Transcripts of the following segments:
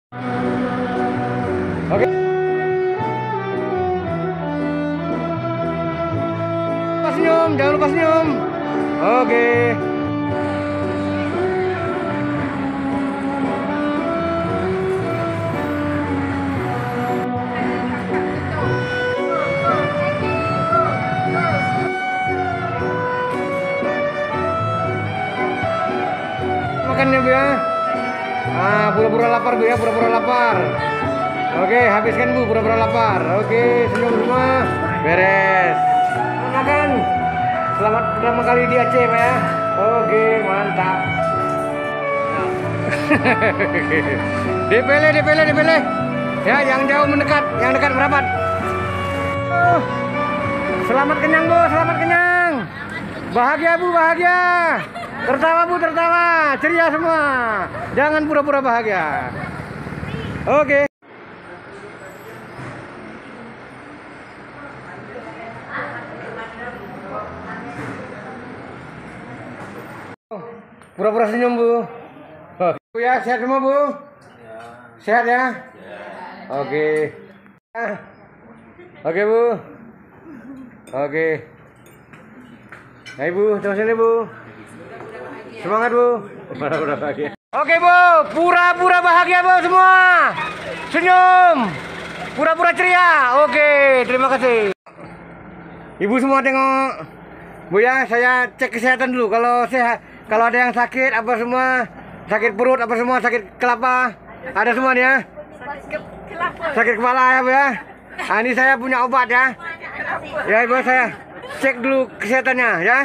Oke. Senyum, jangan lupa senyum. Oke. Makan ya Bu ya. Pura-pura lapar Bu ya, pura-pura lapar. Oke, habiskan Bu, pura-pura lapar. Oke, senyum semua. Beres. Makan. Selamat pertama kali di Aceh Pak ya. Oke, mantap. DPL. Ya, yang jauh mendekat, yang dekat merapat. Selamat kenyang Bu, selamat kenyang. Bahagia Bu, bahagia. Tertawa Bu, tertawa. Ceria semua. Jangan pura-pura bahagia. Oke. Pura-pura senyum Bu. Bu ya, sehat semua Bu? Sehat ya? Oke. Oke Bu. Oke. Hai Bu, terus sini Bu. Semangat Bu. Pura-pura bahagia. Oke Bu, pura-pura bahagia Bu semua. Senyum. Pura-pura ceria. Oke, terima kasih. Ibu semua tengok. Bu ya, saya cek kesehatan dulu. Kalau sehat, kalau ada yang sakit apa semua, sakit perut apa semua, sakit kelapa, ada semua nih ya. Sakit kepala ya Bu ya. Nah, ini saya punya obat ya. Ya Ibu, saya cek dulu kesehatannya ya.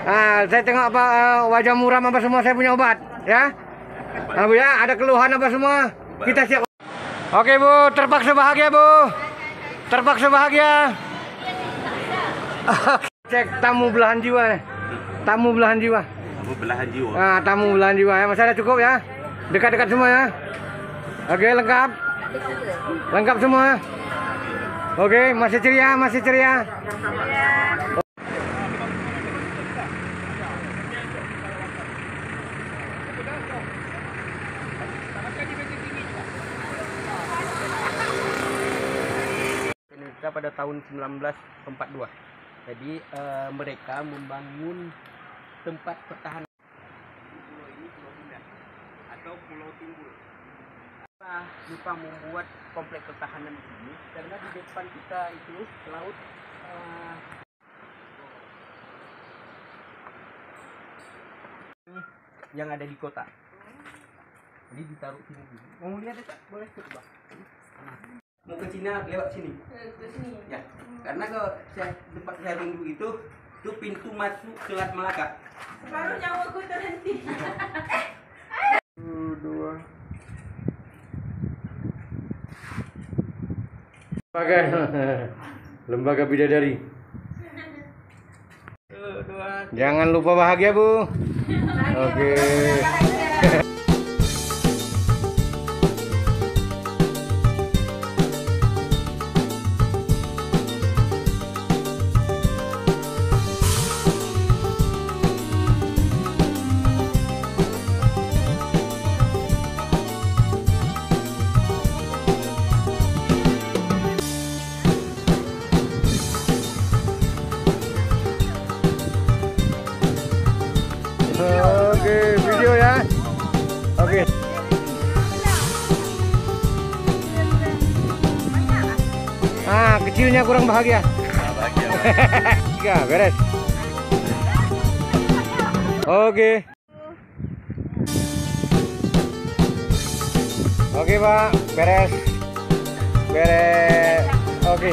Nah, saya tengok apa wajah muram apa semua, saya punya obat ya. Nah Bu ya, ada keluhan apa semua, kita siap. Oke Bu, terpaksa bahagia Bu. Terpaksa bahagia. Cek tamu belahan jiwa. Tamu belahan jiwa. Tamu belahan jiwa. Nah, tamu belahan jiwa ya. Masih ada cukup ya. Dekat-dekat semua ya. Oke, lengkap. Lengkap semua. Oke, masih ceria, masih ceria. Indonesia pada tahun 1942. Jadi mereka membangun tempat pertahanan pulau ini, Pulau Indah atau Pulau Timbul. Jepang membuat kompleks pertahanan di sini karena di depan kita itu laut yang ada di kota. Jadi ditaruh sini. Mau lihat ya, boleh coba. Mau ke Cina lewat sini. Ke sini. Ya. Karena kalau tempat saya tunggu itu pintu masuk Selat Malaka. Baru nyawaku terhenti. Dua. Lembaga bidadari. Jangan lupa bahagia Bu. Oke. Oke, video ya. Oke. Kecilnya kurang bahagia. Ya, beres. Oke. Oke, Pak. Beres. Beres. Oke.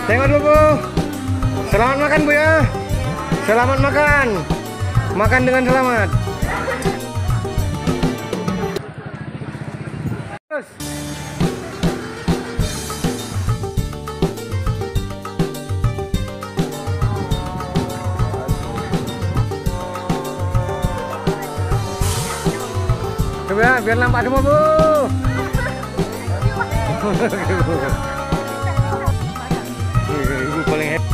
Tengok dulu Bu. Selamat makan Bu ya. Selamat makan. Makan dengan selamat. Terus. Coba ya, biar nampak semua Bu. Ibu paling hebat.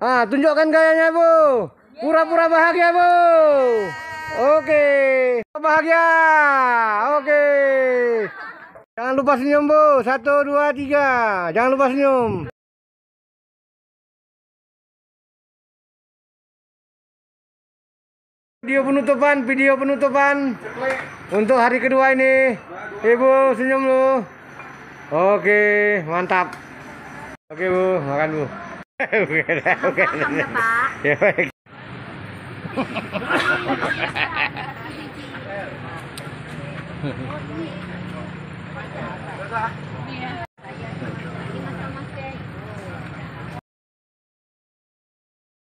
Ah, tunjukkan gayanya, Bu. Pura-pura bahagia, Bu. Oke. Bahagia. Oke. Jangan lupa senyum, Bu. 1, 2, 3. Jangan lupa senyum. Video penutupan untuk hari kedua ini. Ibu senyum lu. Oke, mantap. Oke, Bu, makan, Bu. Oke. Ya, baik.